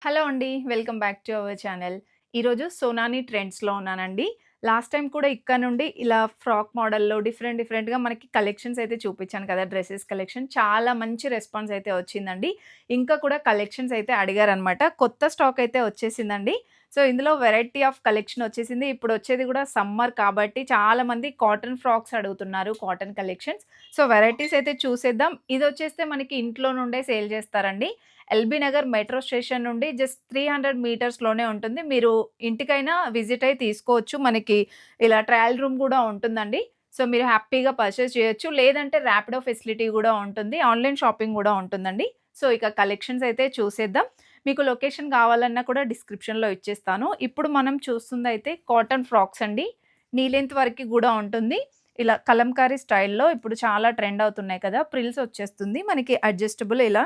Hello అండి. Welcome back to our channel. ఈరోజు సోనాని ట్రెండ్స్‌లో ఉన్నానండి. లాస్ట్ టైమ్ కూడా ఇక్కడ నుండి ఇలా ఫ్రాక్ మోడల్‌లో డిఫరెంట్‌గా మనకి కలెక్షన్స్ అయితే చూపించాను కదా! Dresses collection. చాలా మంచి రెస్పాన్స్ అయితే వచ్చిందండి. ఇంకా కూడా కలెక్షన్స్ అయితే అడిగారనమాట. కొత్త స్టాక్ అయితే వచ్చేసిందండి. సో, ఇందులో వెరైటీ ఆఫ్ కలెక్షన్ వచ్చేసింది. ఇప్పుడు వచ్చేది కూడా సమ్మర్ కాబట్టి చాలామంది కాటన్ ఫ్రాక్స్ అడుగుతున్నారు. Cotton collections. సో, వెరైటీస్ అయితే చూసేద్దాం. ఇదొచ్చేస్తే మనకి ఇంట్లో నుండే సేల్ చేస్తారండి. ఎల్బీ నగర్ మెట్రో స్టేషన్ నుండి జస్ట్ 300 మీటర్స్‌లోనే ఉంటుంది. మీరు ఇంటికైనా విజిట్ అయ్యి తీసుకోవచ్చు. మనకి ఇలా ట్రయల్ రూమ్ గూడా ఉంటుందండి. సో, మీరు హ్యాపీగా పర్చేస్ చేయొచ్చు. లేదంటే ర్యాపిడో ఫెసిలిటీ గూడా ఉంటుంది. ఆన్‌లైన్ షాపింగ్ గూడా ఉంటుందండి. సో, ఇక కలెక్షన్స్ అయితే చూసేద్దాం. మీకు లొకేషన్ కావాలన్నా కూడా డిస్క్రిప్షన్‌లో ఇచ్చేస్తాను. ఇప్పుడు మనం చూస్తుందయితే కాటన్ ఫ్రాక్స్ అండి. నీ లెంత్ వరకి గూడా ఉంటుంది. ఇలా కలంకారీ స్టైల్‌లో ఇప్పుడు చాలా ట్రెండ్ అవుతున్నాయి కదా! ప్రిల్స్ వచ్చేస్తుంది. మనకి అడ్జస్టబుల్ ఇలా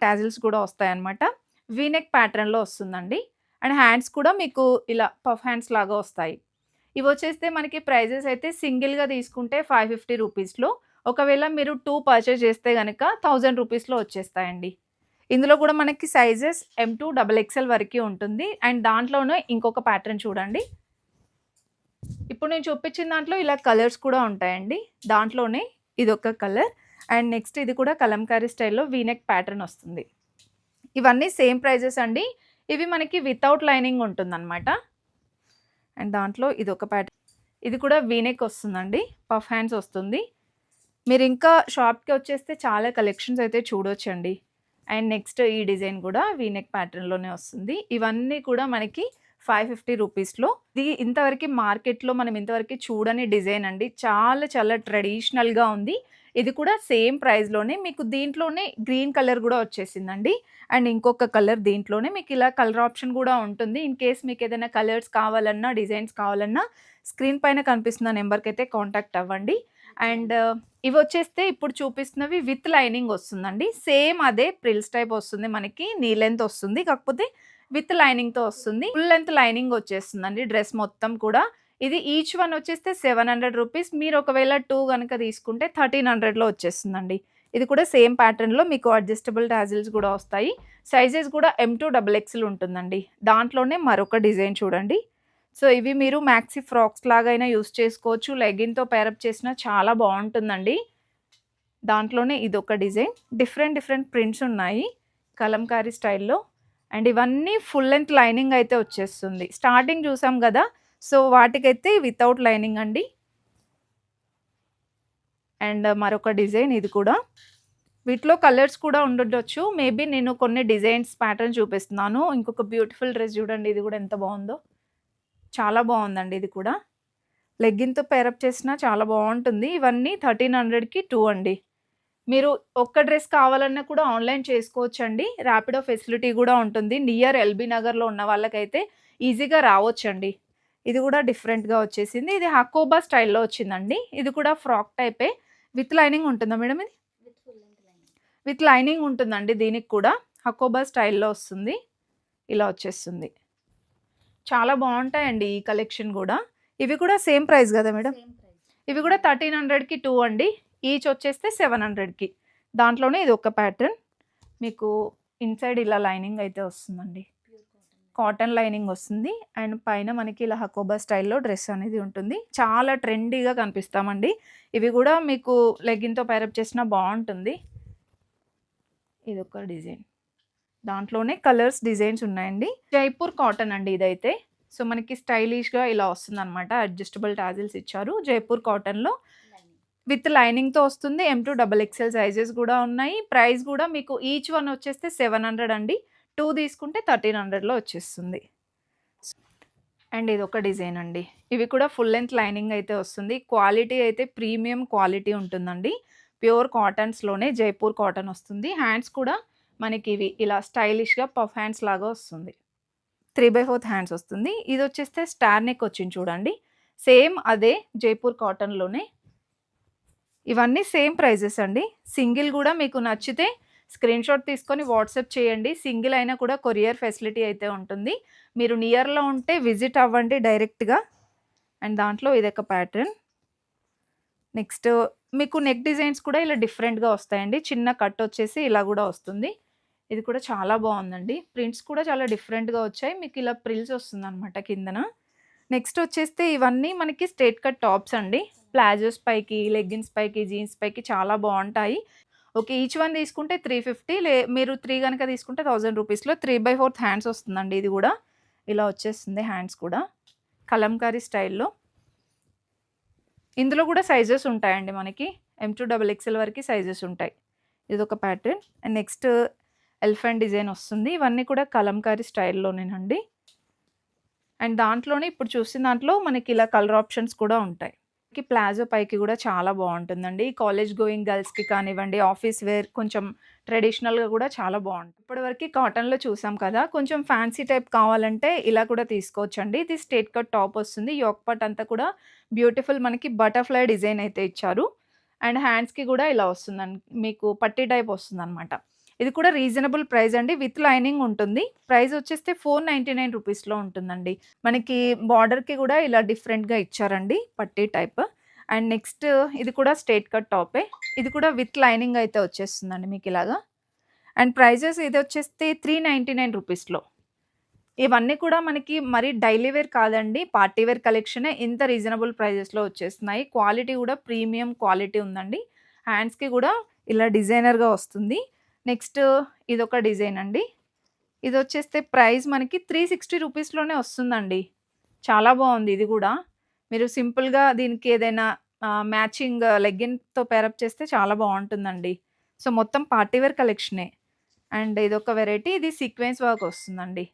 టాజిల్స్ కూడా వస్తాయన్నమాట. వీ నెక్ ప్యాటర్న్‌లో వస్తుందండి. అండ్ హ్యాండ్స్ కూడా మీకు ఇలా పఫ్ హ్యాండ్స్ లాగా వస్తాయి. ఇవొచ్చేస్తే మనకి ప్రైజెస్ అయితే సింగిల్‌గా తీసుకుంటే 550 రూపీస్‌లో. ఒకవేళ మీరు 2 పర్చేస్ చేస్తే గనక 1000 రూపీస్‌లో వచ్చేస్తాయండి. ఇందులో కూడా మనకి సైజెస్ ఎమ్-2 డబుల్ ఎక్స్‌ఎల్ వరకి ఉంటుంది. అండ్ దాంట్లోనే ఇంకొక ప్యాటర్న్ చూడండి. ఇప్పుడు నేను చూపించిన దాంట్లో ఇలా కలర్స్ కూడా ఉంటాయండి. దాంట్లోనే ఇదొక కలర్. అండ్ నెక్స్ట్ ఇది కూడా కలంకారీ స్టైల్‌లో వీ నెక్ ప్యాటర్న్ వస్తుంది. ఇవన్నీ సేమ్ ప్రైజెస్ అండి. ఇవి మనకి వితౌట్ లైనింగ్ ఉంటుందనమాట. అండ్ దాంట్లో ఇదొక ప్యాటర్న్. ఇది కూడా వీ నెక్ వస్తుందండి. పఫ్ హ్యాండ్స్ వస్తుంది. మీరింకా షాప్‌కి వచ్చేస్తే చాలా కలెక్షన్స్ అయితే చూడొచ్చండి. అండ్ నెక్స్ట్ ఈ డిజైన్ కూడా వీ నెక్ ప్యాటర్న్‌లోనే వస్తుంది. ఇవన్నీ కూడా మనకి 550 రూపీస్‌లో. ఇది ఇంతవరకు మార్కెట్‌లో మనం ఇంతవరకు చూడని డిజైన్ అండి. చాలా ట్రెడిషనల్‌గా ఉంది. ఇది కూడా సేమ్ ప్రైస్‌లోనే మీకు దీంట్లోనే గ్రీన్ కలర్ గూడా వచ్చేసిందండి. అండ్ ఇంకొక కలర్ దీంట్లోనే మీకు ఇలా కలర్ ఆప్షన్ గూడా ఉంటుంది. ఇన్ కేస్ మీకేదైనా కలర్స్ కావాలన్నా, డిజైన్స్ కావాలన్నా స్క్రీన్ పైన కనిపిస్తున్న నెంబర్‌కైతే కాంటాక్ట్ అవ్వండి. అండ్ ఇవొచ్చేస్తే ఇప్పుడు చూపిస్తున్నవి విత్ లైనింగ్ వస్తుందండి. సేమ్ అదే ప్రిల్స్ టైప్ వస్తుంది మనకి. నీ లెంత్ వస్తుంది. కాకపోతే విత్ లైనింగ్‌తో వస్తుంది. ఫుల్ లెంత్ లైనింగ్ వచ్చేస్తుందండి డ్రెస్ మొత్తం కూడా. ఇది ఈచ్ వన్ వచ్చేస్తే 700 రూపీస్. మీరు ఒకవేళ 2 గనక తీసుకుంటే 1300లో వచ్చేస్తుందండి. ఇది కూడా సేమ్ ప్యాటర్న్‌లో మీకు అడ్జస్టబుల్ టాజిల్స్ గూడా వస్తాయి. సైజెస్ గూడా ఎమ్-2 డబుల్ ఎక్స్‌ఎల్ ఉంటుందండి. దాంట్లోనే మరొక డిజైన్ చూడండి. సో, ఇవి మీరు మ్యాక్సీ ఫ్రాక్స్ లాగైనా యూజ్ చేసుకోవచ్చు. లెగ్గిన్‌తో పేరప్ చేసినా చాలా బావుంటుందండి. దాంట్లోనే ఇదొక డిజైన్. డిఫరెంట్ ప్రింట్స్ ఉన్నాయి. కలంకారీ స్టైల్‌లో. అండ్ ఇవన్నీ ఫుల్ లెంత్ లైనింగ్ అయితే వచ్చేస్తుంది. స్టార్టింగ్ చూసాం గదా! సో, వాటికైతే వితౌట్ లైనింగ్ అండి. అండ్ మరొక డిజైన్ ఇది కూడా. వీటిలో కలర్స్ కూడా ఉండుండొచ్చు. మేబీ నేను కొన్ని డిజైన్స్ ప్యాటర్న్ చూపిస్తున్నాను. ఇంకొక బ్యూటిఫుల్ డ్రెస్ చూడండి. ఇది కూడా ఎంత బావుందో. చాలా బావుందండి ఇది కూడా. లెగ్గిన్‌తో పేరప్ చేసినా చాలా బావుంటుంది. ఇవన్నీ 1300కి 2 అండి. మీరు ఒక్క డ్రెస్ కావాలన్నా కూడా ఆన్‌లైన్ చేసుకోవచ్చండి. ర్యాపిడో ఫెసిలిటీ గూడా ఉంటుంది. నియర్ ఎల్బీ నగర్‌లో ఉన్న వాళ్ళకైతే ఈజీగా రావచ్చండి. ఇది గూడా డిఫరెంట్‌గా వచ్చేసింది. ఇది హకోబా స్టైల్‌లో వచ్చిందండి. ఇది కూడా ఫ్రాక్ టైపే. విత్ లైనింగ్ ఉంటుందా మేడం ఇది? విత్ లైనింగ్ ఉంటుందండి దీనికి కూడా. హకోబా స్టైల్‌లో వస్తుంది. ఇలా వచ్చేస్తుంది. చాలా బావుంటాయండి ఈ కలెక్షన్ గూడా. ఇవి కూడా సేమ్ ప్రైస్ గదా మేడం? ఇవి కూడా 1300కి 2 అండి. ఈచ్ వచ్చేస్తే 700కి. దాంట్లోనే ఇదొక ప్యాటర్న్. మీకు ఇన్‌సైడ్ ఇలా లైనింగ్ అయితే వస్తుందండి. కాటన్ లైనింగ్ వస్తుంది. అండ్ పైన మనకి ఇలా హకోబా స్టైల్‌లో డ్రెస్ అనేది ఉంటుంది. చాలా ట్రెండీగా కనిపిస్తామండి. ఇవి కూడా మీకు లెగ్గిన్‌తో పేరప్ చేసినా బావుంటుంది. ఇదొక డిజైన్. దాంట్లోనే కలర్స్, డిజైన్స్ ఉన్నాయండి. జైపూర్ కాటన్ అండి ఇదైతే. సో, మనకి స్టైలిష్‌గా ఇలా వస్తుందనమాట. అడ్జస్టబుల్ టాజిల్స్ ఇచ్చారు. జైపూర్ కాటన్‌లో విత్ లైనింగ్‌తో వస్తుంది. ఎమ్-2 డబుల్ ఎక్స్‌ఎల్ సైజెస్ గూడా ఉన్నాయి. ప్రైస్ గూడా మీకు ఈచ్ వన్ వచ్చేస్తే 700 అండి. 2 తీసుకుంటే 1300లో వచ్చేస్తుంది. అండ్ ఇదొక డిజైన్ అండి. ఇవి కూడా ఫుల్ లెంత్ లైనింగ్ అయితే వస్తుంది. క్వాలిటీ అయితే ప్రీమియం క్వాలిటీ ఉంటుందండి. ప్యూర్ కాటన్స్‌లోనే జైపూర్ కాటన్ వస్తుంది. హ్యాండ్స్ కూడా మనకి ఇవి ఇలా స్టైలిష్‌గా పఫ్ హ్యాండ్స్ లాగా వస్తుంది. 3/4 హ్యాండ్స్ వస్తుంది. ఇదొచ్చేస్తే స్టార్ నెక్ వచ్చింది చూడండి. సేమ్ అదే జైపూర్ కాటన్‌లోనే. ఇవన్నీ సేమ్ ప్రైజెస్ అండి. సింగిల్ గూడా మీకు నచ్చితే స్క్రీన్‌షాట్ తీసుకొని వాట్సాప్ చేయండి. సింగిల్ అయినా కూడా కొరియర్ ఫెసిలిటీ అయితే ఉంటుంది. మీరు నియర్‌లో ఉంటే విజిట్ అవ్వండి డైరెక్ట్‌గా. అండ్ దాంట్లో ఇదొక ప్యాటర్న్. నెక్స్ట్ మీకు నెక్ డిజైన్స్ కూడా ఇలా డిఫరెంట్‌గా వస్తాయండి. చిన్న కట్ వచ్చేసి ఇలా గూడా వస్తుంది. ఇది కూడా చాలా బాగుందండి. ప్రింట్స్ కూడా చాలా డిఫరెంట్‌గా వచ్చాయి. మీకు ఇలా ప్రిల్స్ వస్తుందనమాట కిందన. నెక్స్ట్ వచ్చేస్తే ఇవన్నీ మనకి స్ట్రెయిట్ కట్ టాప్స్ అండి. ప్లాజోస్ పైకి, లెగ్గిన్స్ పైకి, జీన్స్ పైకి చాలా బావుంటాయి. ఓకే. ఈచ్ వన్ తీసుకుంటే 350 మీరు 3 గనక తీసుకుంటే 1000 రూపీస్‌లో 3/4 హ్యాండ్స్ వస్తుందండి ఇది గూడా. ఇలా వచ్చేస్తుంది హ్యాండ్స్ కూడా. కలంకారీ స్టైల్‌లో. ఇందులో గూడా సైజెస్ ఉంటాయండి మనకి. M2 XXL వరకి సైజెస్ ఉంటాయి. ఇదొక pattern. And next elephant design వస్తుంది. ఇవన్నీ కూడా కలంకారీ స్టైల్‌లోనేనండి. అండ్ దాంట్లోనే ఇప్పుడు చూసిన దాంట్లో మనకి ఇలా కలర్ ఆప్షన్స్ కూడా ఉంటాయి. ప్లాజో పైకి కూడా చాలా బాగుంటుందండి. కాలేజ్ గోయింగ్ గర్ల్స్‌కి కానివ్వండి, ఆఫీస్ వేర్ కొంచెం ట్రెడిషనల్‌గా కూడా చాలా బాగుంటుంది. ఇప్పటివరకు కాటన్‌లో చూసాం కదా! కొంచెం ఫ్యాన్సీ టైప్ కావాలంటే ఇలా కూడా తీసుకోవచ్చండి. ఇది స్ట్రెయిట్ కట్ టాప్ వస్తుంది. యోక్ పార్ట్ అంతా కూడా బ్యూటిఫుల్ మనకి బటర్‌ఫ్లై డిజైన్ అయితే ఇచ్చారు. అండ్ హ్యాండ్స్‌కి కూడా ఇలా వస్తుందండి. మీకు పట్టీ టైప్ వస్తుందనమాట. ఇది కూడా రీజనబుల్ ప్రైస్ అండి. విత్ లైనింగ్ ఉంటుంది. ప్రైస్ వచ్చేస్తే 499 రూపీస్‌లో ఉంటుందండి. మనకి బార్డర్‌కి కూడా ఇలా డిఫరెంట్‌గా ఇచ్చారండి పట్టీ టైప్. అండ్ నెక్స్ట్ ఇది కూడా స్ట్రెయిట్ కట్ టాపే. ఇది కూడా విత్ లైనింగ్ అయితే వచ్చేస్తుందండి మీకిలాగా. అండ్ ప్రైజెస్ ఇదొచ్చేస్తే 399 రూపీస్‌లో. ఇవన్నీ కూడా మనకి మరి డైలీ వేర్ కాదండి. పార్టీ వేర్ కలెక్షనే ఇంత రీజనబుల్ ప్రైజెస్‌లో వచ్చేస్తున్నాయి. క్వాలిటీ కూడా ప్రీమియం క్వాలిటీ ఉందండి. హ్యాండ్స్‌కి కూడా ఇలా డిజైనర్‌గా వస్తుంది. నెక్స్ట్ ఇదొక డిజైన్ అండి. ఇదొచ్చేస్తే ప్రైస్ మనకి 360 రూపీస్‌లోనే వస్తుందండి. చాలా బావుంది ఇది గూడా. మీరు సింపుల్‌గా దీనికి ఏదైనా మ్యాచింగ్ లెగ్గిన్‌తో పేరప్ చేస్తే చాలా బావుంటుందండి. సో, మొత్తం పార్టీ వేర్ కలెక్షనే. అండ్ ఇదొక వెరైటీ. ఇది సీక్వెన్స్ వర్క్ వస్తుందండి.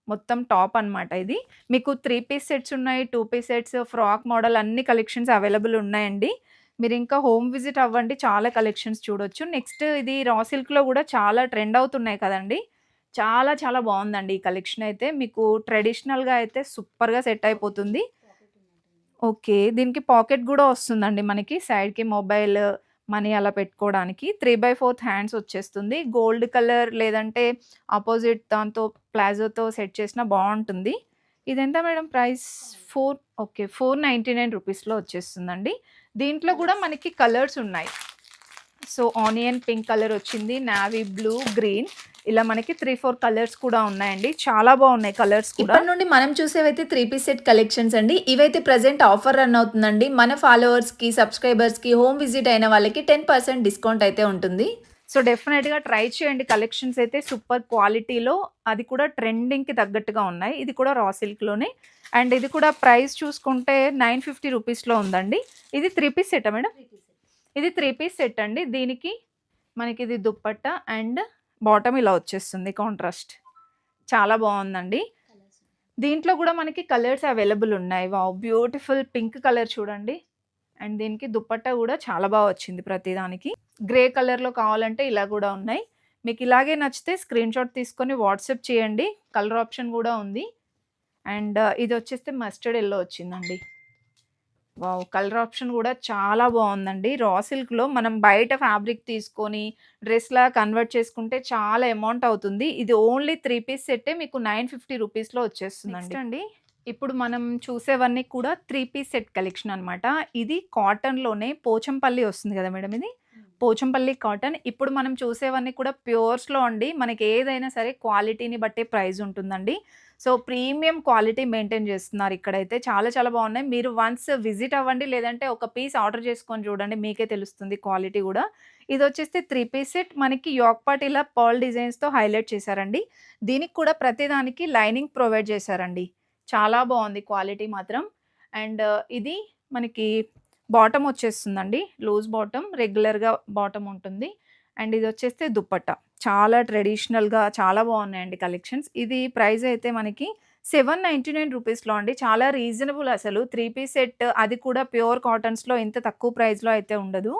మొత్తం టాప్ అనమాట ఇది. మీకు 3 పీస్ సెట్స్ ఉన్నాయి. 2 పీస్ సెట్స్, ఫ్రాక్ మోడల్ అన్ని కలెక్షన్స్ అవైలబుల్ ఉన్నాయండి. మీరింకా హోమ్ విజిట్ అవ్వండి. చాలా కలెక్షన్స్ చూడొచ్చు. నెక్స్ట్ ఇది రా సిల్క్‌లో గూడా చాలా ట్రెండ్ అవుతున్నాయి కదండీ! చాలా చాలా బావుందండి ఈ కలెక్షన్ అయితే. మీకు ట్రెడిషనల్‌గా అయితే సూపర్‌గా సెట్ అయిపోతుంది. ఓకే. దీనికి పాకెట్ గూడా వస్తుందండి మనకి. సైడ్‌కి మొబైల్, మనీ అలా పెట్టుకోవడానికి. 3/4 హ్యాండ్స్ వచ్చేస్తుంది. గోల్డ్ కలర్ లేదంటే అపోజిట్ దాంతో ప్లాజోతో సెట్ చేసినా బావుంటుంది. ఇదెంత మేడం ప్రైస్? 4 ఓకే. 499 రూపీస్‌లో వచ్చేస్తుందండి. దీంట్లో గూడా మనకి కలర్స్ ఉన్నాయి. సో, ఆనియన్ పింక్ కలర్ వచ్చింది. నావీ బ్లూ, గ్రీన్ ఇలా మనకి 3, 4 కలర్స్ కూడా ఉన్నాయండి. చాలా బాగున్నాయి కలర్స్ కూడా. ఇప్పటి నుండి మనం చూసేవైతే 3 పీస్ సెట్ కలెక్షన్స్ అండి. ఇవైతే ప్రెజెంట్ ఆఫర్ రన్ అవుతుందండి. మన ఫాలోవర్స్‌కి, సబ్స్క్రైబర్స్‌కి హోమ్ విజిట్ అయిన వాళ్ళకి 10% డిస్కౌంట్ అయితే ఉంటుంది. సో, డెఫినెట్‌గా ట్రై చేయండి. కలెక్షన్స్ అయితే సూపర్ క్వాలిటీలో అది కూడా ట్రెండింగ్‌కి తగ్గట్టుగా ఉన్నాయి. ఇది కూడా రా సిల్క్‌లోనే. అండ్ ఇది కూడా ప్రైస్ చూసుకుంటే 950 రూపీస్‌లో ఉందండి. ఇది 3 పీస్ సెట్టా మేడం? ఇది 3 పీస్ సెట్ అండి. దీనికి మనకిది దుప్పట్టా అండ్ బాటమ్ ఇలా వచ్చేస్తుంది కాంట్రాస్ట్. చాలా బావుందండి. దీంట్లో గూడా మనకి కలర్స్ అవైలబుల్ ఉన్నాయి. వావ్! బ్యూటిఫుల్ పింక్ కలర్ చూడండి. అండ్ దీనికి దుప్పట్టా గూడా చాలా బా వచ్చింది ప్రతిదానికి. గ్రే కలర్‌లో కావాలంటే ఇలా గూడా ఉన్నాయి. మీకు ఇలాగే నచ్చితే స్క్రీన్‌షాట్ తీసుకొని వాట్సాప్ చేయండి. కలర్ ఆప్షన్ గూడా ఉంది. అండ్ ఇదొచ్చేస్తే మస్టర్డ్ యెల్లో వచ్చిందండి. వావ్! కలర్ ఆప్షన్ గూడా చాలా బావుందండి. రా సిల్క్‌లో మనం బయట ఫ్యాబ్రిక్ తీసుకొని డ్రెస్‌లా కన్వర్ట్ చేసుకుంటే చాలా అమౌంట్ అవుతుంది. ఇది ఓన్లీ 3 పీస్ సెట్టే మీకు 950 రూపీస్‌లో వచ్చేస్తుందండి. నెక్స్ట్ అండి, ఇప్పుడు మనం చూసేవన్నీ కూడా 3 పీస్ సెట్ కలెక్షన్ అనమాట. ఇది కాటన్‌లోనే పోచంపల్లి వస్తుంది గదా మేడం ఇది. పోచంపల్లి కాటన్. ఇప్పుడు మనం చూసేవన్నీ కూడా ప్యూర్స్‌లో అండి. మనకి ఏదైనా సరే క్వాలిటీని బట్టే ప్రైస్ ఉంటుందండి. సో, ప్రీమియం క్వాలిటీ మెయింటైన్ చేస్తున్నారు ఇక్కడైతే. చాలా చాలా బావున్నాయి. మీరు వన్స్ విజిట్ అవ్వండి. లేదంటే ఒక పీస్ ఆర్డర్ చేసుకొని చూడండి. మీకే తెలుస్తుంది క్వాలిటీ గూడా. ఇదొచ్చేస్తే 3 పీస్ సెట్ మనకి యోక్ పార్ట్ ఇలా పర్ల్ డిజైన్స్‌తో హైలైట్ చేశారండి. దీనికి కూడా ప్రతిదానికి లైనింగ్ ప్రొవైడ్ చేశారండి. చాలా బావుంది క్వాలిటీ మాత్రం. అండ్ ఇది మనకి బాటమ్ వచ్చేస్తుందండి. లూజ్ బాటమ్, రెగ్యులర్‌గా బాటమ్ ఉంటుంది. అండ్ ఇదొచ్చేస్తే దుప్పట్టా. చాలా ట్రెడిషనల్‌గా చాలా బావున్నాయండి కలెక్షన్స్. ఇది ప్రైస్ అయితే మనకి 799 రూపీస్‌లో అండి. చాలా రీజనబుల్ అసలు. 3 పీస్ సెట్ అది కూడా ప్యూర్ కాటన్స్‌లో ఇంత తక్కువ ప్రైస్‌లో అయితే ఉండదు.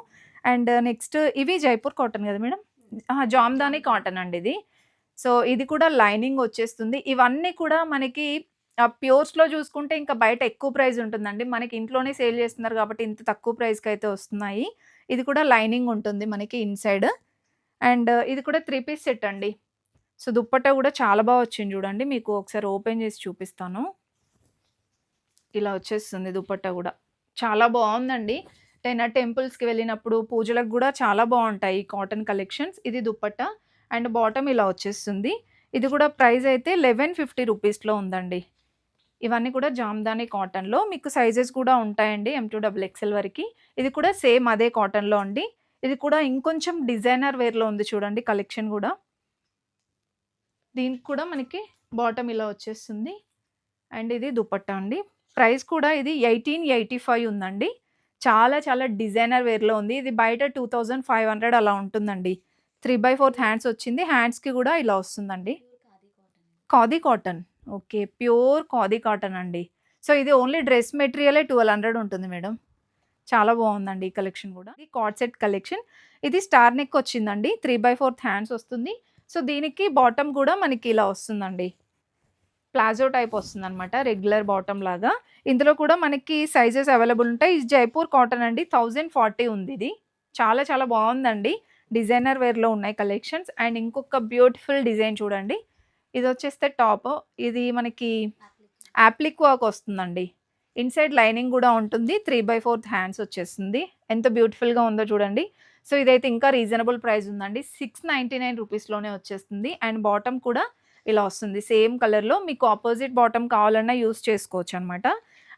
అండ్ నెక్స్ట్ ఇవి జైపూర్ కాటన్ గదా మేడం? అహా! జామ్దాని కాటన్ అండి ఇది. సో, ఇది కూడా లైనింగ్ వచ్చేస్తుంది. ఇవన్నీ కూడా మనకి ప్యూర్స్‌లో చూసుకుంటే ఇంకా బయట ఎక్కువ ప్రైస్ ఉంటుందండి. మనకి ఇంట్లోనే సేల్ చేస్తున్నారు కాబట్టి ఇంత తక్కువ ప్రైస్‌కైతే వస్తున్నాయి. ఇది కూడా లైనింగ్ ఉంటుంది మనకి ఇన్‌సైడ్. అండ్ ఇది కూడా 3 పీస్ సెట్ అండి. సో, దుప్పట్టా గూడా చాలా బా వచ్చింది చూడండి. మీకు ఒకసారి ఓపెన్ చేసి చూపిస్తాను. ఇలా వచ్చేస్తుంది దుప్పట్టా గూడా. చాలా బావుందండి. టెంపుల్స్‌కి వెళ్ళినప్పుడు పూజలకు గూడా చాలా బావుంటాయి ఈ కాటన్ కలెక్షన్స్. ఇది దుప్పట్టా. అండ్ బాటమ్ ఇలా వచ్చేస్తుంది. ఇది కూడా ప్రైస్ అయితే 1150 రూపీస్‌లో ఉందండి. ఇవన్నీ కూడా జామ్దాని కాటన్‌లో మీకు సైజెస్ కూడా ఉంటాయండి M2 డబుల్ ఎక్స్ఎల్ వరకి. ఇది కూడా సేమ్ అదే కాటన్‌లో అండి. ఇది కూడా ఇంకొంచెం డిజైనర్ వేర్‌లో ఉంది చూడండి కలెక్షన్ గూడా. దీనికి కూడా మనకి బాటమ్ ఇలా వచ్చేస్తుంది. అండ్ ఇది దుపట్టా అండి. ప్రైస్ కూడా ఇది 1885 ఉందండి. చాలా చాలా డిజైనర్ వేర్‌లో ఉంది. ఇది బయట 2500 అలా ఉంటుందండి. 3/4 హ్యాండ్స్ వచ్చింది. హ్యాండ్స్‌కి కూడా ఇలా వస్తుందండి. Khadi cotton. Okay. Pure khadi cotton అండి. సో, ఇది ఓన్లీ డ్రెస్ మెటీరియలే 1200 ఉంటుంది మేడం. చాలా బావుందండి ఈ కలెక్షన్ గూడా. ఇది కార్డ్ సెట్ కలెక్షన్. ఇది స్టార్ నెక్ వచ్చిందండి. 3/4 హ్యాండ్స్ వస్తుంది. సో, దీనికి బాటమ్ గూడా మనకి ఇలా వస్తుందండి. ప్లాజో టైప్ వస్తుందనమాట. రెగ్యులర్ బాటమ్ లాగా. ఇందులో కూడా మనకి సైజెస్ అవైలబుల్ ఉంటాయి. ఇది జైపూర్ కాటన్ అండి. 1040 ఉంది ఇది. చాలా చాలా బావుందండి. డిజైనర్ వేర్‌లో ఉన్నాయి కలెక్షన్స్. అండ్ ఇంకొక బ్యూటిఫుల్ డిజైన్ చూడండి. ఇదొచ్చేస్తే టాప్. ఇది మనకి యాప్లిక్ వర్క్ వస్తుందండి. ఇన్‌సైడ్ లైనింగ్ గూడా ఉంటుంది. 3/4 హ్యాండ్స్ వచ్చేస్తుంది. ఎంత బ్యూటిఫుల్‌గా ఉందో చూడండి. సో, ఇదైతే ఇంకా రీజనబుల్ ప్రైస్ ఉందండి. 699 రూపీస్‌లోనే వచ్చేస్తుంది. అండ్ బాటమ్ కూడా ఇలా వస్తుంది. సేమ్ కలర్‌లో మీకు అపోజిట్ బాటమ్ కావాలన్నా యూజ్ చేసుకోవచ్చనమాట.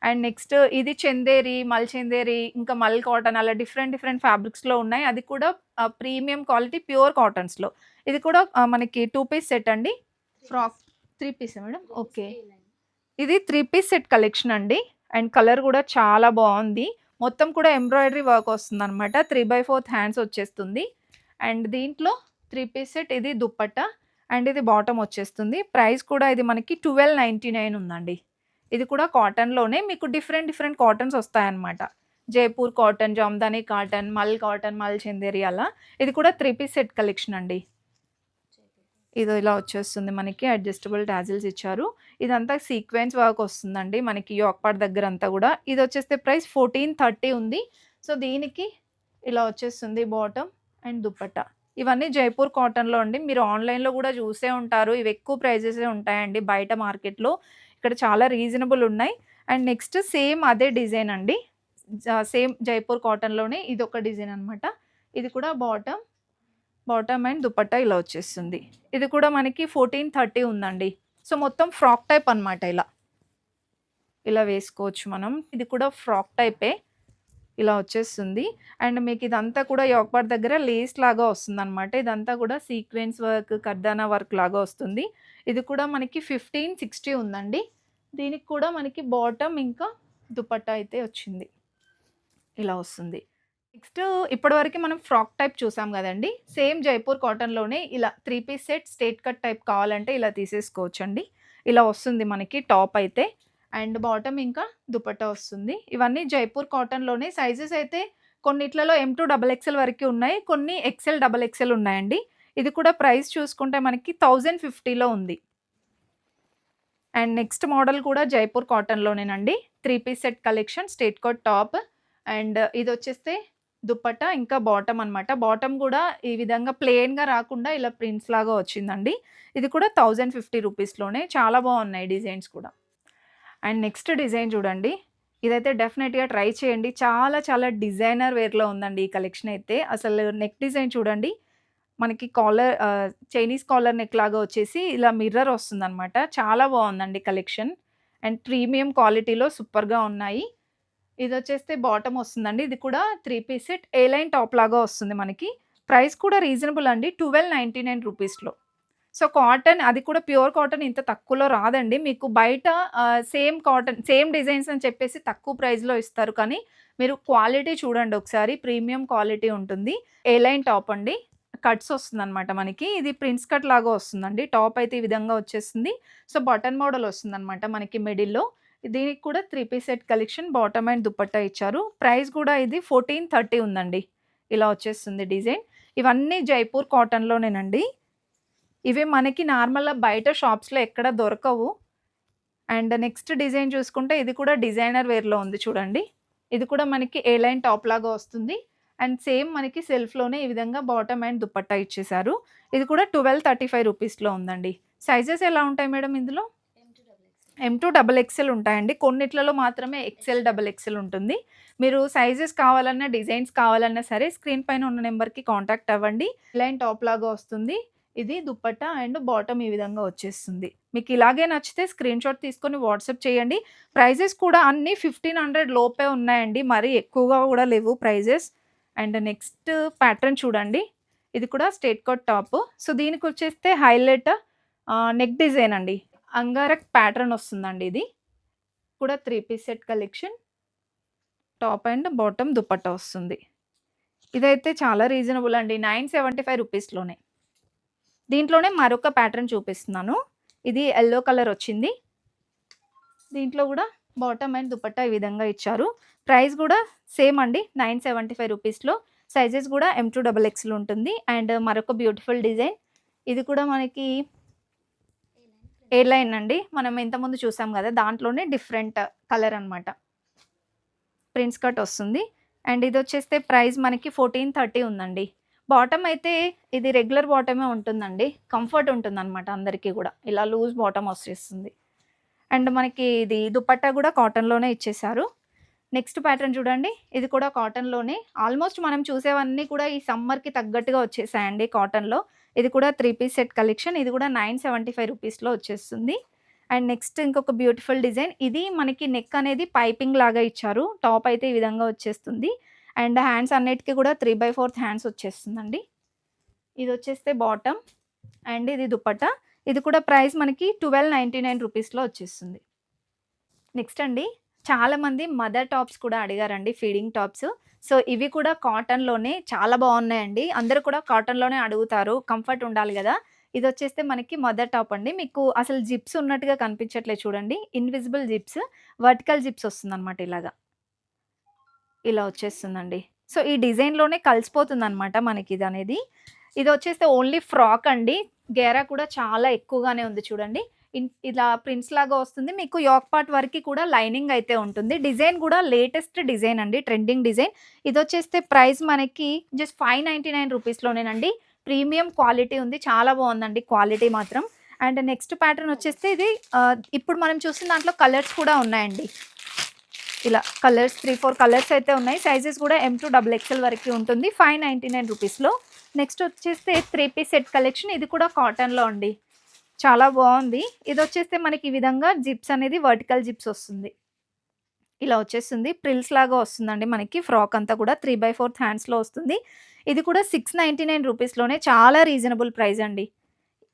అండ్ నెక్స్ట్ ఇది చందేరి, మల్ చందేరి, ఇంకా మల్ కాటన్ అలా డిఫరెంట్ డిఫరెంట్ ఫ్యాబ్రిక్స్‌లో ఉన్నాయి. అది కూడా ప్రీమియం క్వాలిటీ ప్యూర్ కాటన్స్‌లో. ఇది కూడా మనకి 2 పీస్ సెట్ అండి. Frock 3 Pisa madam? ఓకే. ఇది 3 పీస్ సెట్ కలెక్షన్ అండి. అండ్ కలర్ కూడా చాలా బావుంది. మొత్తం కూడా ఎంబ్రాయిడరీ వర్క్ వస్తుందనమాట. 3/4 హ్యాండ్స్ వచ్చేస్తుంది. అండ్ దీంట్లో 3 పీస్ సెట్ ఇది దుపట్టా. అండ్ ఇది బాటమ్ వచ్చేస్తుంది. ప్రైస్ కూడా ఇది మనకి 1299 ఉందండి. ఇది కూడా కాటన్‌లోనే మీకు డిఫరెంట్ డిఫరెంట్ కాటన్స్ వస్తాయన్నమాట. జైపూర్ కాటన్, జామ్దాని కాటన్, మల్ చందేరి అలా. ఇది కూడా 3 పీస్ సెట్ కలెక్షన్ అండి. ఇది ఇలా వచ్చేస్తుంది మనకి. అడ్జస్టబుల్ టాజిల్స్ ఇచ్చారు. ఇదంతా సీక్వెన్స్ వర్క్ వస్తుందండి మనకి యోక్ పార్ట్ దగ్గరంతా గూడా. ఇదొచ్చేస్తే ప్రైస్ 1430 ఉంది. సో, దీనికి ఇలా వచ్చేస్తుంది బాటమ్ అండ్ దుపట్టా. ఇవన్నీ జైపూర్ కాటన్‌లో అండి. మీరు ఆన్‌లైన్‌లో గూడా చూసే ఉంటారు. ఇవి ఎక్కువ ప్రైజెసే ఉంటాయండి బయట మార్కెట్‌లో. ఇక్కడ చాలా రీజనబుల్ ఉన్నాయి. అండ్ నెక్స్ట్ సేమ్ అదే డిజైన్ అండి. సేమ్ జైపూర్ కాటన్‌లోనే ఇదొక డిజైన్ అనమాట. ఇది కూడా బాటమ్ అండ్ దుపట్టా ఇలా వచ్చేస్తుంది. ఇది కూడా మనకి 1430 ఉందండి. సో, మొత్తం ఫ్రాక్ టైప్ అనమాట ఇలా. ఇలా వేసుకోవచ్చు మనం. ఇది కూడా ఫ్రాక్ టైపే. ఇలా వచ్చేస్తుంది. అండ్ మీకు ఇదంతా కూడా యోక్ పార్ట్ దగ్గర లేస్ లాగా వస్తుందనమాట. ఇదంతా కూడా సీక్వెన్స్ వర్క్, కర్దానా వర్క్ లాగా వస్తుంది. ఇది కూడా మనకి 1560 ఉందండి. దీనికి కూడా మనకి బాటమ్ ఇంకా దుపట్టా అయితే వచ్చింది. ఇలా వస్తుంది. నెక్స్ట్ ఇప్పటివరకు మనం ఫ్రాక్ టైప్ చూసాం గదండీ! సేమ్ జైపూర్ కాటన్‌లోనే ఇలా 3 piece set straight cut type కావాలంటే ఇలా తీసేసుకోవచ్చండి. ఇలా వస్తుంది మనకి టాప్ అయితే. అండ్ బాటమ్ ఇంకా దుపట్టా వస్తుంది. ఇవన్నీ జైపూర్ కాటన్‌లోనే సైజెస్ అయితే కొన్నిట్లలో M2 డబుల్ ఎక్స్ఎల్ వరకి ఉన్నాయి. కొన్ని ఎక్స్ఎల్, డబుల్ ఎక్స్ఎల్ ఉన్నాయండి. ఇది కూడా ప్రైస్ చూసుకుంటే మనకి 1050లో ఉంది. అండ్ నెక్స్ట్ మోడల్ కూడా జైపూర్ కాటన్‌లోనేనండి. 3 piece set collection straight cut top. And ఇదొచ్చేస్తే దుపట్టా ఇంకా బాటమ్ అనమాట. బాటమ్ గూడా ఈ విధంగా ప్లెయిన్‌గా రాకుండా ఇలా ప్రింట్స్ లాగా వచ్చిందండి. ఇది కూడా 1050 రూపీస్‌లోనే చాలా బాగున్నాయి డిజైన్స్ కూడా. అండ్ నెక్స్ట్ డిజైన్ చూడండి. ఇదైతే డెఫినెట్‌గా ట్రై చేయండి. చాలా చాలా డిజైనర్ వేర్‌లో ఉందండి ఈ కలెక్షన్ అయితే. అసలు నెక్ డిజైన్ చూడండి. మనకి చైనీస్ కాలర్ నెక్ లాగా వచ్చేసి ఇలా మిర్రర్ వస్తుందనమాట. చాలా బాగుందండి కలెక్షన్. అండ్ ప్రీమియం క్వాలిటీలో సూపర్‌గా ఉన్నాయి. ఇదొచ్చేస్తే బాటమ్ వస్తుందండి. ఇది కూడా 3 పీస్ సెట్ ఏ లైన్ టాప్ లాగా వస్తుంది మనకి. ప్రైస్ కూడా రీజనబుల్ అండి. 1299 రూపీస్‌లో. సో, కాటన్ అది కూడా ప్యూర్ కాటన్ ఇంత తక్కువలో రాదండి. మీకు బయట సేమ్ కాటన్, సేమ్ డిజైన్స్ అని చెప్పేసి తక్కువ ప్రైస్‌లో ఇస్తారు. కానీ మీరు క్వాలిటీ చూడండి ఒకసారి. ప్రీమియం క్వాలిటీ ఉంటుంది. ఏ లైన్ టాప్ అండి. కట్స్ వస్తుందనమాట మనకి. ఇది ప్రిన్స్ కట్ లాగా వస్తుందండి. టాప్ అయితే ఈ విధంగా వచ్చేస్తుంది. సో, బటన్ మోడల్ వస్తుందనమాట మనకి మిడిల్‌లో. దీనికి కూడా 3 piece set collection bottom and dupatta ఇచ్చారు. ప్రైస్ కూడా ఇది 1430 ఉందండి. ఇలా వచ్చేస్తుంది డిజైన్. ఇవన్నీ జైపూర్ కాటన్‌లోనేనండి. ఇవి మనకి నార్మల్‌గా బయట షాప్స్‌లో ఎక్కడ దొరకవు. అండ్ నెక్స్ట్ డిజైన్ చూసుకుంటే ఇది కూడా డిజైనర్ వేర్‌లో ఉంది చూడండి. ఇది కూడా మనకి ఏ లైన్ టాప్ లాగా వస్తుంది. అండ్ సేమ్ మనకి సెల్ఫ్‌లోనే ఈ విధంగా బాటమ్ అండ్ దుపట్టా ఇచ్చేసారు. ఇది కూడా 1235 రూపీస్‌లో ఉందండి. సైజెస్ ఎలా ఉంటాయి మేడం ఇందులో? M2 డబుల్ ఎక్స్ఎల్ ఉంటాయండి. కొన్నిట్లలో మాత్రమే ఎక్స్ఎల్, డబుల్ ఎక్స్ఎల్ ఉంటుంది. మీరు సైజెస్ కావాలన్నా, డిజైన్స్ కావాలన్నా సరే స్క్రీన్ పైన ఉన్న నెంబర్‌కి కాంటాక్ట్ అవ్వండి. లైన్ టాప్ లాగా వస్తుంది. ఇది దుపట్టా అండ్ బాటమ్ ఈ విధంగా వచ్చేస్తుంది. మీకు ఇలాగే నచ్చితే స్క్రీన్‌షాట్ తీసుకొని వాట్సాప్ చేయండి. ప్రైజెస్ కూడా అన్నీ 1500 లోపే ఉన్నాయండి. మరీ ఎక్కువగా కూడా లేవు ప్రైజెస్. అండ్ నెక్స్ట్ ప్యాటర్న్ చూడండి. ఇది కూడా స్ట్రెయిట్ కట్ టాప్. సో, దీనికొచ్చేస్తే హైలైట్ నెక్ డిజైన్ అండి. అంగారక్ ప్యాటర్న్ వస్తుందండి ఇది. కూడా 3 piece set collection. Top and bottom dupatta వస్తుంది. ఇదైతే చాలా రీజనబుల్ అండి. 975 రూపీస్‌లోనే. దీంట్లోనే మరొక ప్యాటర్న్ చూపిస్తున్నాను. ఇది యెల్లో కలర్ వచ్చింది. దీంట్లో గూడా బాటమ్ అండ్ దుపట్టా ఈ విధంగా ఇచ్చారు. ప్రైస్ గూడా సేమ్ అండి. 975 రూపీస్‌లో. సైజెస్ గూడా M2 డబుల్ ఎక్స్‌ఎల్ ఉంటుంది. అండ్ మరొక బ్యూటిఫుల్ డిజైన్. ఇది కూడా మనకి ఎయిర్ లైన్ అండి. మనం ఇంతకుముందు చూసాం గదా! దాంట్లోనే డిఫరెంట్ కలర్ అన్నమాట. ప్రిన్స్ కట్ వస్తుంది. అండ్ ఇదొచ్చేస్తే ప్రైస్ మనకి 1430 ఉందండి. బాటమ్ అయితే ఇది రెగ్యులర్ బాటమే ఉంటుందండి. కంఫర్ట్ ఉంటుందన్నమాట అందరికీ గూడా. ఇలా లూజ్ బాటమ్ వచ్చేస్తుంది. అండ్ మనకి ఇది దుపట్టా గూడా కాటన్‌లోనే ఇచ్చేశారు. నెక్స్ట్ ప్యాటర్న్ చూడండి. ఇది కూడా కాటన్‌లోనే. ఆల్మోస్ట్ మనం చూసేవన్నీ కూడా ఈ సమ్మర్‌కి తగ్గట్టుగా వచ్చేసాయండి కాటన్‌లో. ఇది కూడా 3 పీస్ సెట్ కలెక్షన్. ఇది కూడా 975 రూపీస్‌లో వచ్చేస్తుంది. అండ్ నెక్స్ట్ ఇంకొక బ్యూటిఫుల్ డిజైన్. ఇది మనకి నెక్ అనేది పైపింగ్ లాగా ఇచ్చారు. టాప్ అయితే ఈ విధంగా వచ్చేస్తుంది. అండ్ హ్యాండ్స్ అన్నిటికి కూడా 3/4 హ్యాండ్స్ వచ్చేస్తుందండి. ఇదొచ్చేస్తే బాటమ్ అండ్ ఇది దుపట్టా. ఇది కూడా ప్రైస్ మనకి 1299 రూపీస్‌లో వచ్చేస్తుంది. నెక్స్ట్ అండి, చాలామంది మదర్ టాప్స్ కూడా అడిగారండి, ఫీడింగ్ టాప్స్. సో, ఇవి కూడా కాటన్‌లోనే చాలా బాగున్నాయండి. అందరూ కూడా కాటన్‌లోనే అడుగుతారు. కంఫర్ట్ ఉండాలి గదా! ఇదొచ్చేస్తే మనకి మదర్ టాప్ అండి. మీకు అసలు జిప్స్ ఉన్నట్టుగా కనిపించట్లేదు చూడండి. ఇన్విజిబుల్ జిప్స్, వర్టికల్ జిప్స్ వస్తుందన్నమాట ఇలాగా. ఇలా వచ్చేస్తుందండి. సో, ఈ డిజైన్‌లోనే కలిసిపోతుందన్నమాట మనకిదనేది. ఇదొచ్చేస్తే ఓన్లీ ఫ్రాక్ అండి. గేరా కూడా చాలా ఎక్కువగానే ఉంది చూడండి. ఇలా ప్రింట్స్ లాగా వస్తుంది. మీకు యోక్ పార్ట్ వరకి కూడా లైనింగ్ అయితే ఉంటుంది. డిజైన్ కూడా లేటెస్ట్ డిజైన్ అండి. Trending design. ఇదొచ్చేస్తే ప్రైస్ మనకి జస్ట్ 599 రూపీస్‌లోనేనండి. ప్రీమియం క్వాలిటీ ఉంది. చాలా బాగుందండి క్వాలిటీ మాత్రం. అండ్ నెక్స్ట్ ప్యాటర్న్ వచ్చేస్తే ఇది ఇప్పుడు మనం చూసిన దాంట్లో కలర్స్ కూడా ఉన్నాయండి. ఇలా కలర్స్ 3, 4 కలర్స్ అయితే ఉన్నాయి. సైజెస్ కూడా M2 డబుల్ ఎక్స్ఎల్ వరకు ఉంటుంది. 599 రూపీస్‌లో. నెక్స్ట్ వచ్చేస్తే 3 పీస్ సెట్ కలెక్షన్. ఇది కూడా కాటన్‌లో అండి. చాలా బాగుంది. ఇదొచ్చేస్తే మనకి ఈ విధంగా జిప్స్ అనేది వర్టికల్ జిప్స్ వస్తుంది. ఇలా వచ్చేస్తుంది. ప్రిల్స్ లాగా వస్తుందండి మనకి. ఫ్రాక్ అంతా కూడా 3/4 హ్యాండ్స్‌లో వస్తుంది. ఇది కూడా 699 రూపీస్‌లోనే చాలా రీజనబుల్ ప్రైస్ అండి.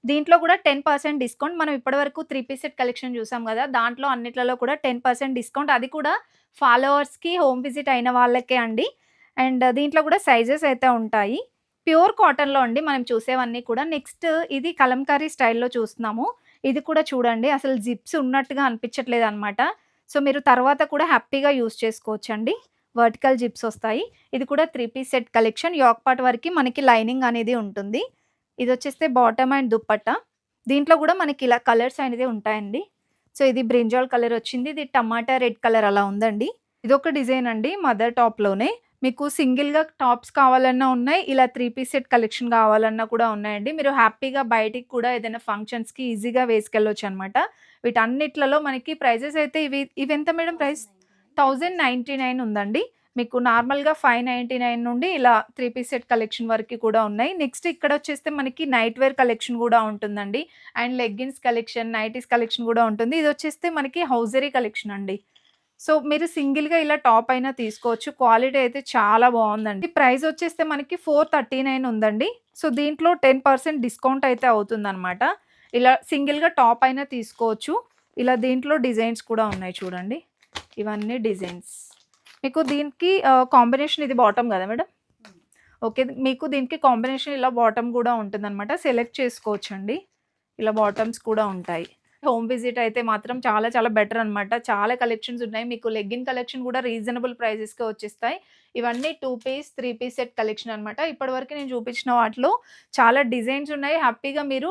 దీంట్లో కూడా 10% డిస్కౌంట్. మనం ఇప్పటివరకు 3 పీస్ సెట్ కలెక్షన్ చూసాం గదా! దాంట్లో అన్నిట్లలో కూడా 10% డిస్కౌంట్. అది కూడా ఫాలోవర్స్‌కి హోమ్ విజిట్ అయిన వాళ్ళకే అండి. అండ్ దీంట్లో కూడా సైజెస్ అయితే ఉంటాయి. ప్యూర్ కాటన్‌లో అండి మనం చూసేవన్నీ కూడా. నెక్స్ట్ ఇది కలంకారీ స్టైల్‌లో చూస్తున్నాము. ఇది కూడా చూడండి అసలు జిప్స్ ఉన్నట్టుగా అనిపించట్లేదనమాట. సో, మీరు తర్వాత కూడా హ్యాపీగా యూజ్ చేసుకోవచ్చండి. వర్టికల్ జిప్స్ వస్తాయి. ఇది కూడా 3 piece set collection. Yoke part వరకి మనకి లైనింగ్ అనేది ఉంటుంది. ఇదొచ్చేస్తే బాటమ్ అండ్ దుపట్టా. దీంట్లో కూడా మనకి ఇలా కలర్స్ అనేది ఉంటాయండి. సో, ఇది బ్రింజాల్ కలర్ వచ్చింది. ఇది టమాటా రెడ్ కలర్ అలా ఉందండి. ఇదొక డిజైన్ అండి మదర్ టాప్‌లోనే. మీకు సింగిల్‌గా టాప్స్ కావాలన్నా ఉన్నాయి. ఇలా 3 పీస్ సెట్ కలెక్షన్ కావాలన్నా కూడా ఉన్నాయండి. మీరు హ్యాపీగా బయటికి కూడా ఏదైనా ఫంక్షన్స్‌కి ఈజీగా వేసుకెళ్ళొచ్చనమాట. వీటన్నిట్లలో మనకి ప్రైజెస్ అయితే ఇవెంత మేడం ప్రైస్? 1099 ఉందండి. మీకు నార్మల్‌గా 599 నుండి ఇలా 3 పీస్ సెట్ కలెక్షన్ వరకి కూడా ఉన్నాయి. నెక్స్ట్ ఇక్కడొచ్చేస్తే మనకి నైట్ వేర్ కలెక్షన్ గూడా ఉంటుందండి. And leggings collection, nighties collection గూడా ఉంటుంది. ఇదొచ్చేస్తే మనకి హౌజరీ కలెక్షన్ అండి. సో, మీరు సింగిల్‌గా ఇలా టాప్ అయినా తీసుకోవచ్చు. క్వాలిటీ అయితే చాలా బావుందండి. ప్రైస్ వచ్చేస్తే మనకి 439 ఉందండి. సో, దీంట్లో 10% డిస్కౌంట్ అయితే అవుతుందనమాట. ఇలా సింగిల్‌గా టాప్ అయినా తీసుకోవచ్చు. ఇలా దీంట్లో డిజైన్స్ కూడా ఉన్నాయి చూడండి. ఇవన్నీ డిజైన్స్. మీకు దీనికి కాంబినేషన్ ఇది బాటమ్ గదా మేడం? ఓకే. మీకు దీనికి కాంబినేషన్ ఇలా బాటమ్ గూడా ఉంటుందనమాట. సెలెక్ట్ చేసుకోవచ్చండి. ఇలా బాటమ్స్ కూడా ఉంటాయి. హోమ్ విజిట్ అయితే మాత్రం చాలా చాలా బెటర్ అనమాట. చాలా కలెక్షన్స్ ఉన్నాయి. మీకు లెగ్గిన్ కలెక్షన్ కూడా రీజనబుల్ ప్రైజెస్‌కే వచ్చేస్తాయి. ఇవన్నీ 2 పీస్, 3 పీస్ సెట్ కలెక్షన్ అనమాట. ఇప్పటివరకు నేను చూపించిన వాటిలో చాలా డిజైన్స్ ఉన్నాయి. హ్యాపీగా మీరు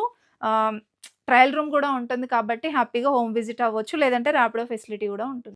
ట్రయల్ రూమ్ కూడా ఉంటుంది కాబట్టి హ్యాపీగా హోమ్ విజిట్ అవ్వచ్చు. లేదంటే ర్యాపిడో ఫెసిలిటీ కూడా ఉంటుంది.